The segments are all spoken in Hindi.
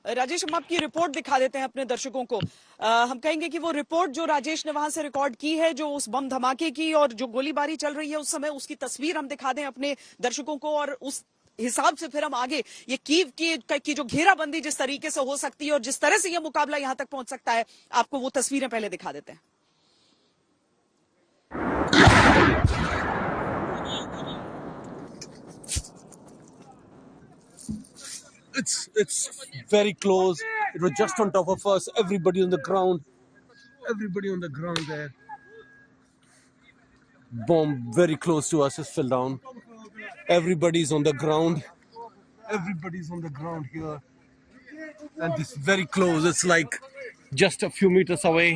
राजेश, हम आपकी रिपोर्ट दिखा देते हैं अपने दर्शकों को। हम कहेंगे कि वो रिपोर्ट जो राजेश ने वहां से रिकॉर्ड की है, जो उस बम धमाके की और जो गोलीबारी चल रही है उस समय, उसकी तस्वीर हम दिखा दें अपने दर्शकों को, और उस हिसाब से फिर हम आगे ये कीव की जो घेराबंदी जिस तरीके से हो सकती है और जिस तरह से ये मुकाबला यहां तक पहुंच सकता है, आपको वो तस्वीरें पहले दिखा देते हैं। It's very close. It was just on top of us. Everybody on the ground. Everybody on the ground there. Bomb very close to us. It fell down. Everybody's on the ground. Everybody's on the ground here. And this very close. It's like just a few meters away.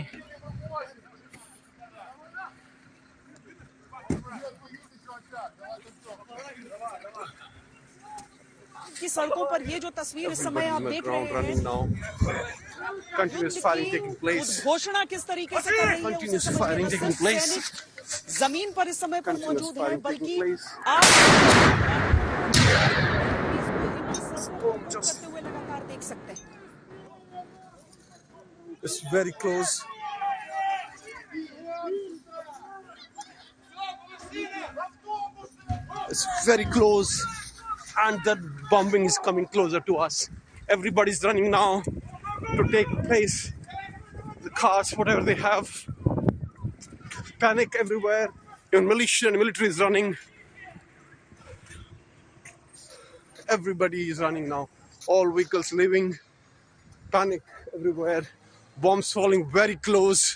की सड़कों पर ये जो तस्वीर इस समय आप देख रहे हैं, घोषणा किस तरीके से कर रही है, जमीन पर इस समय पर मौजूद है, बल्कि आप करते हुए लगातार देख सकते हैं। It's very close. It's very close. And the bombing is coming closer to us. Everybody's running now to take place. The cars, whatever they have. Panic everywhere. Even militia and military is running. Everybody is running now. All vehicles leaving. Panic everywhere. Bombs falling very close.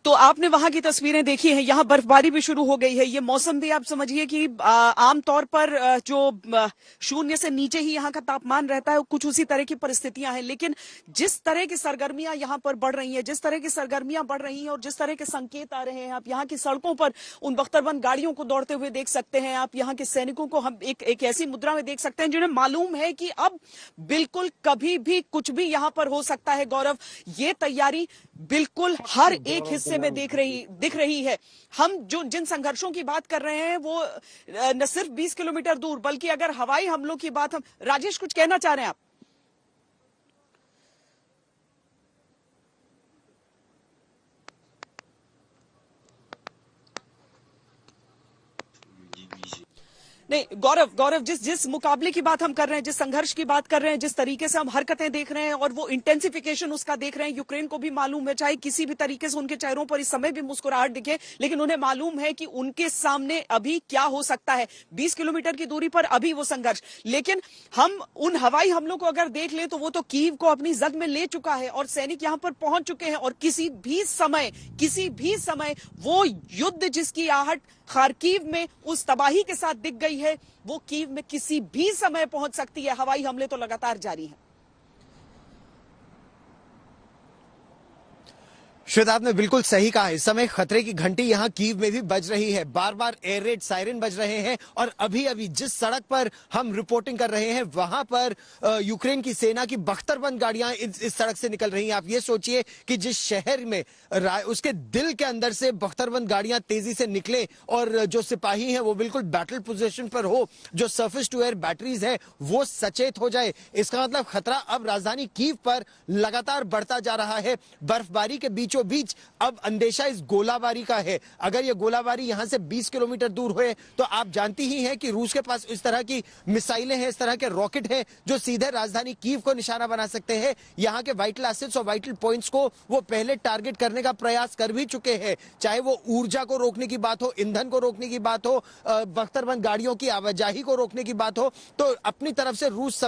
तो आपने वहां की तस्वीरें देखी हैं, यहाँ बर्फबारी भी शुरू हो गई है। ये मौसम भी आप समझिए कि आमतौर पर जो शून्य से नीचे ही यहाँ का तापमान रहता है, कुछ उसी तरह की परिस्थितियां हैं। लेकिन जिस तरह की सरगर्मियां यहाँ पर बढ़ रही हैं, जिस तरह की सरगर्मियां बढ़ रही हैं और जिस तरह के संकेत आ रहे हैं, आप यहाँ की सड़कों पर उन बख्तरबंद गाड़ियों को दौड़ते हुए देख सकते हैं। आप यहाँ के सैनिकों को हम एक ऐसी मुद्रा में देख सकते हैं जिन्हें मालूम है कि अब बिल्कुल कभी भी कुछ भी यहाँ पर हो सकता है। गौरव, ये तैयारी बिल्कुल हर एक हिस्से में दिख रही है। हम जो जिन संघर्षों की बात कर रहे हैं वो न सिर्फ 20 किलोमीटर दूर, बल्कि अगर हवाई हमलों की बात हम, राजेश कुछ कहना चाह रहे हैं आप? नहीं गौरव, जिस मुकाबले की बात हम कर रहे हैं, जिस संघर्ष की बात कर रहे हैं, जिस तरीके से हम हरकतें देख रहे हैं और वो इंटेंसिफिकेशन उसका देख रहे हैं, यूक्रेन को भी मालूम है, चाहे किसी भी तरीके से उनके चेहरों पर इस समय भी मुस्कुराहट दिखे, लेकिन उन्हें मालूम है कि उनके सामने अभी क्या हो सकता है। 20 किलोमीटर की दूरी पर अभी वो संघर्ष, लेकिन हम उन हवाई हमलों को अगर देख लें तो वो तो कीव को अपनी जद में ले चुका है और सैनिक यहां पर पहुंच चुके हैं। और किसी भी समय वो युद्ध जिसकी आहट खार्किव में उस तबाही के साथ दिख गई है, वो कीव में किसी भी समय पहुंच सकती है। हवाई हमले तो लगातार जारी हैं। श्वेता, आपने बिल्कुल सही कहा। इस समय खतरे की घंटी यहाँ कीव में भी बज रही है, बार बार एयर रेड सायरन बज रहे हैं। और अभी जिस सड़क पर हम रिपोर्टिंग कर रहे हैं वहां पर यूक्रेन की सेना की बख्तरबंद गाड़ियां इस सड़क से निकल रही हैं। आप ये सोचिए कि जिस शहर में उसके दिल के अंदर से बख्तरबंद गाड़ियां तेजी से निकले और जो सिपाही हैं वो बिल्कुल बैटल पोजीशन पर हो, जो सर्फेस टू एयर बैटरीज है वो सचेत हो जाए। इसका मतलब खतरा अब राजधानी कीव पर लगातार बढ़ता जा रहा है। बर्फबारी के बीच अब अंदेशा इस गोलाबारी का है। अगर ये गोलाबारी यहां से 20 किलोमीटर दूर हुए तो आप जानती ही हैं कि रूस के पास इस तरह की मिसाइलें हैं, इस तरह के रॉकेट हैं जो सीधे राजधानी कीव को निशाना बना सकते हैं। यहां के वाइटल एसेट्स और वाइटल पॉइंट्स को वो पहले टारगेट करने का प्रयास कर भी चुके हैं, चाहे वो ऊर्जा को रोकने की बात हो, ईंधन को रोकने की बात हो, बख्तरबंद गाड़ियों की आवाजाही को रोकने की बात हो। तो अपनी तरफ से रूस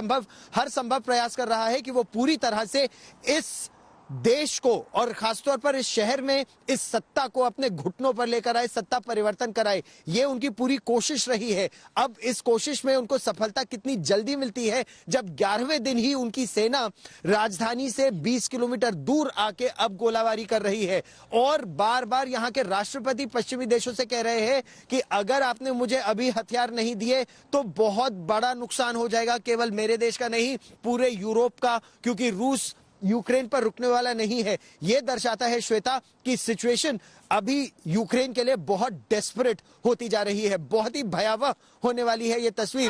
हर संभव प्रयास कर रहा है कि वो पूरी तरह से इस देश को और खासतौर पर इस शहर में इस सत्ता को अपने घुटनों पर लेकर आए, सत्ता परिवर्तन कराए। ये उनकी पूरी कोशिश रही है। अब इस कोशिश में उनको सफलता कितनी जल्दी मिलती है जब 11वें दिन ही उनकी सेना राजधानी से 20 किलोमीटर दूर आके अब गोलाबारी कर रही है। और बार बार यहाँ के राष्ट्रपति पश्चिमी देशों से कह रहे हैं कि अगर आपने मुझे अभी हथियार नहीं दिए तो बहुत बड़ा नुकसान हो जाएगा, केवल मेरे देश का नहीं पूरे यूरोप का, क्योंकि रूस यूक्रेन पर रुकने वाला नहीं है। ये दर्शाता है श्वेता कि सिचुएशन अभी यूक्रेन के लिए बहुत डेस्परेट होती जा रही है, बहुत ही भयावह होने वाली है ये तस्वीर।